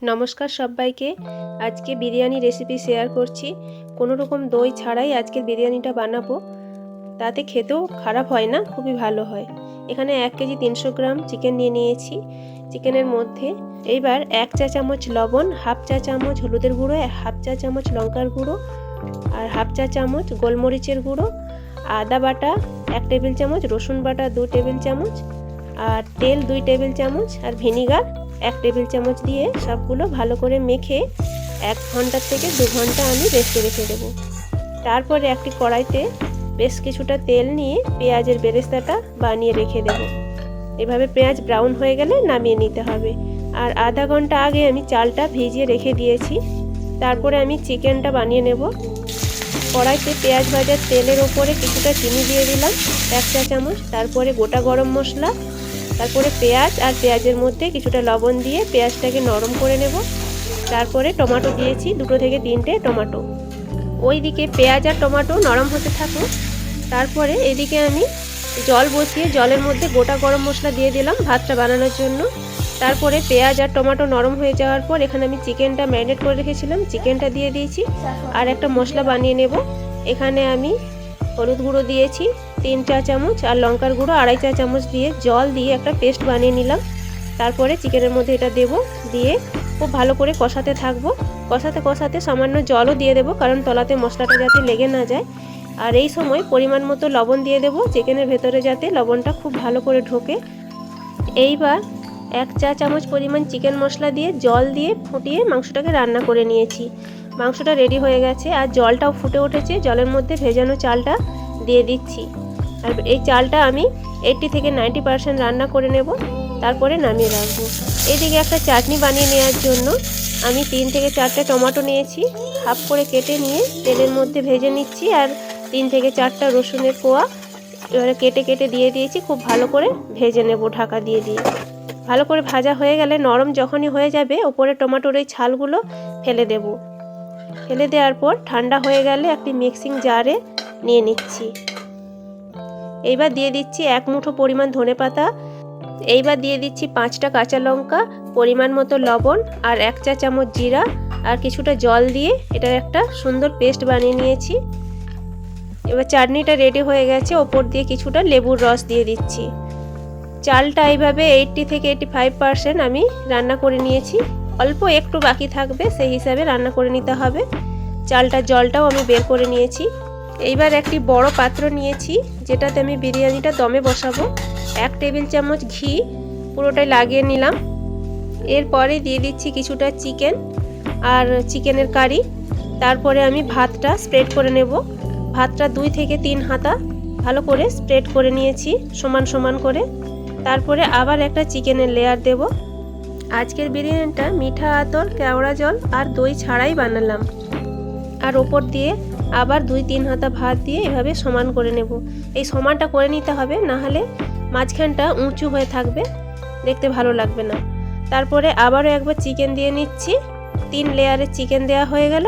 নমস্কার সবাইকে। আজকে বিরিয়ানি রেসিপি শেয়ার করছি। কোনো রকম দই ছাড়াই আজকের বিরিয়ানিটা বানাবো, তাতে খেতেও খারাপ হয় না, খুবই ভালো হয়। এখানে 1 কেজি 300 গ্রাম চিকেন নিয়ে নিয়েছি। চিকেনের মধ্যে এইবার 1 চা চামচ লবণ, হাফ চা চামচ হলুদের গুঁড়ো, হাফ চা চামচ লঙ্কার গুঁড়ো আর হাফ চা চামচ গোলমরিচের গুঁড়ো, আদা বাটা 1 টেবিল চামচ, রসুন বাটা 2 টেবিল চামচ আর তেল 2 টেবিল চামচ আর ভিনিগার 1 টেবিল চামচ দিয়ে সবগুলো ভালো করে মেখে 1 ঘন্টা থেকে 2 ঘন্টা আমি রেস্টে রেখে দেবো। তারপরে একটি কড়াইতে বেশ কিছুটা তেল নিয়ে পেঁয়াজের বেরেস্তাটা বানিয়ে রেখে দেব। এভাবে পেঁয়াজ ব্রাউন হয়ে গেলে নামিয়ে নিতে হবে। আর আধা ঘন্টা আগে আমি চালটা ভিজিয়ে রেখে দিয়েছি। তারপরে আমি চিকেনটা বানিয়ে নেব। কড়াইতে পেঁয়াজ ভাজার তেলের ওপরে কিছুটা চিনি দিয়ে দিলাম 1 চা চামচ, তারপরে গোটা গরম মশলা, তারপরে পেঁয়াজ আর পেঁয়াজের মধ্যে কিছুটা লবণ দিয়ে পেঁয়াজটাকে নরম করে নেব। তারপরে টমেটো দিয়েছি 2 থেকে 3টে টমেটো। ওইদিকে পেঁয়াজ আর টমেটো নরম হতে থাকুক। তারপরে এদিকে আমি জল বসিয়ে জলের মধ্যে গোটা গরম মশলা দিয়ে দিলাম ভাতটা বানানোর জন্য। তারপরে পেঁয়াজ আর টমেটো নরম হয়ে যাওয়ার পর এখানে আমি চিকেনটা ম্যারিনেট করে রেখেছিলাম, চিকেনটা দিয়ে দিয়েছি আর একটা মশলা বানিয়ে নেব। এখানে আমি হলুদ গুঁড়ো দিয়েছি 3 চা চামচ আর লঙ্কার গুঁড়ো 2.5 চা চামচ দিয়ে জল দিয়ে একটা পেস্ট বানিয়ে নিলাম। তারপরে চিকেনের মধ্যে এটা দেব, দিয়ে খুব ভালো করে কষাতে থাকবো। কষাতে কষাতে সামান্য জলও দিয়ে দেবো, কারণ তলাতে মশলাটা যাতে লেগে না যায়। আর এই সময় পরিমাণ মতো লবণ দিয়ে দেবো চিকেনের ভেতরে, যাতে লবণটা খুব ভালো করে ঢোকে। এইবার 1 চা চামচ পরিমাণ চিকেন মশলা দিয়ে জল দিয়ে ফুটিয়ে মাংসটাকে রান্না করে নিয়েছি। মাংসটা রেডি হয়ে গেছে আর জলটাও ফুটে উঠেছে। জলের মধ্যে ভেজানো চালটা দিয়ে দিচ্ছি। আর এই চালটা আমি 80 থেকে 90% রান্না করে নেব, তারপরে নামিয়ে রাখবো। এইদিকে একটা চাটনি বানিয়ে নেওয়ার জন্য আমি 3 থেকে 4টে টমেটো নিয়েছি, হাফ করে কেটে নিয়ে তেলের মধ্যে ভেজে নিচ্ছি। আর 3 থেকে 4টা রসুনের কোয়া এবারে কেটে কেটে দিয়ে দিয়েছি। খুব ভালো করে ভেজে নেব ঢাকা দিয়ে দিয়ে। ভালো করে ভাজা হয়ে গেলে নরম যখনই হয়ে যাবে, ওপরে টমেটোর এই ছালগুলো ফেলে দেব। ফেলে দেওয়ার পর ঠান্ডা হয়ে গেলে একটি মিক্সিং জারে নিয়ে নিচ্ছি। এইবার দিয়ে দিচ্ছি 1 মুঠো পরিমাণ ধনেপাতা। এইবার দিয়ে দিচ্ছি 5টা কাঁচা লঙ্কা, পরিমাণ মতো লবণ আর 1 চা চামচ জিরা আর কিছুটা জল দিয়ে এটার একটা সুন্দর পেস্ট বানিয়ে নিয়েছি। এবার চাটনিটা রেডি হয়ে গেছে। ওপর দিয়ে কিছুটা লেবুর রস দিয়ে দিচ্ছি। চালটা এইভাবে 80 থেকে 85% আমি রান্না করে নিয়েছি। অল্প একটু বাকি থাকবে, সেই হিসাবে রান্না করে নিতে হবে। চালটার জলটাও আমি বের করে নিয়েছি। এইবার একটি বড় পাত্র নিয়েছি, যেটাতে আমি বিরিয়ানিটা দমে বসাবো। 1 টেবিল চামচ ঘি পুরোটাই লাগিয়ে নিলাম। এরপরে দিয়ে দিচ্ছি কিছুটা চিকেন আর চিকেনের কারি। তারপরে আমি ভাতটা স্প্রেড করে নেব। ভাতটা 2 থেকে 3 হাতা ভালো করে স্প্রেড করে নিয়েছি সমান সমান করে। তারপরে আবার একটা চিকেনের লেয়ার দেব। আজকের বিরিয়ানিটা মিঠা আতর, কেওড়া জল আর দই ছাড়াই বানালাম। আর ওপর দিয়ে আবার 2-3 হাতা ভাত দিয়ে এভাবে সমান করে নেব। এই সমানটা করে নিতে হবে, না হলে মাঝখানটা উঁচু হয়ে থাকবে, দেখতে ভালো লাগবে না। তারপরে আবারও একবার চিকেন দিয়ে নিচ্ছি। 3 লেয়ারে চিকেন দেওয়া হয়ে গেল।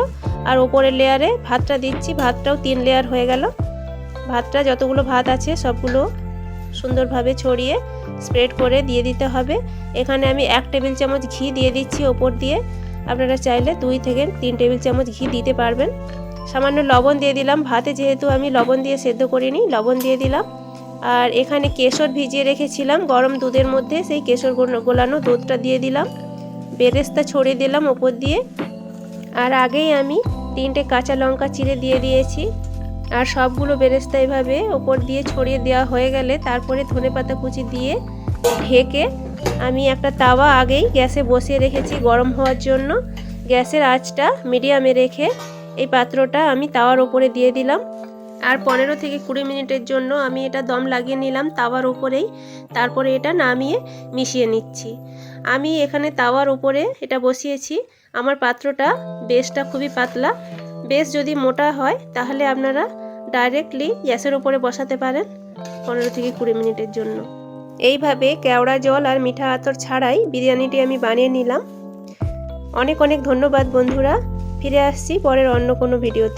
আর ওপরের লেয়ারে ভাতটা দিচ্ছি, ভাতটাও 3 লেয়ার হয়ে গেল। ভাতটা যতগুলো ভাত আছে সবগুলো সুন্দরভাবে ছড়িয়ে স্প্রেড করে দিয়ে দিতে হবে। এখানে আমি 1 টেবিল চামচ ঘি দিয়ে দিচ্ছি ওপর দিয়ে। আপনারা চাইলে 2 থেকে 3 টেবিল চামচ ঘি দিতে পারবেন। সামান্য লবণ দিয়ে দিলাম, ভাতে যেহেতু আমি লবণ দিয়ে সেদ্ধ করিনি, লবণ দিয়ে দিলাম। আর এখানে কেশর ভিজিয়ে রেখেছিলাম গরম দুধের মধ্যে, সেই কেশর গোলানো দুধটা দিয়ে দিলাম। বেরেস্তা ছড়িয়ে দিলাম ওপর দিয়ে। আর আগেই আমি 3টে কাঁচা লঙ্কা চিড়ে দিয়ে দিয়েছি। আর সবগুলো বেরেস্তা এভাবে ওপর দিয়ে ছড়িয়ে দেওয়া হয়ে গেলে তারপরে ধনেপাতা কুচি দিয়ে ঢেকে আমি একটা তাওয়া আগেই গ্যাসে বসিয়ে রেখেছি গরম হওয়ার জন্য। গ্যাসের আঁচটা মিডিয়ামে রেখে এই পাত্রটা আমি তাওয়ার ওপরে দিয়ে দিলাম। আর 15 থেকে 20 মিনিটের জন্য আমি এটা দম লাগিয়ে নিলাম তাওয়ার উপরেই। তারপরে এটা নামিয়ে মিশিয়ে নিচ্ছি। আমি এখানে তাওয়ার উপরে এটা বসিয়েছি। আমার পাত্রটা বেসটা খুবই পাতলা। বেস যদি মোটা হয় তাহলে আপনারা ডাইরেক্টলি গ্যাসের উপরে বসাতে পারেন 15 থেকে 20 মিনিটের জন্য। এইভাবে কেওড়া জল আর মিঠা আতর ছাড়াই বিরিয়ানিটি আমি বানিয়ে নিলাম। অনেক অনেক ধন্যবাদ বন্ধুরা। ফিরে আসছি পরের অন্য কোনো ভিডিওতে।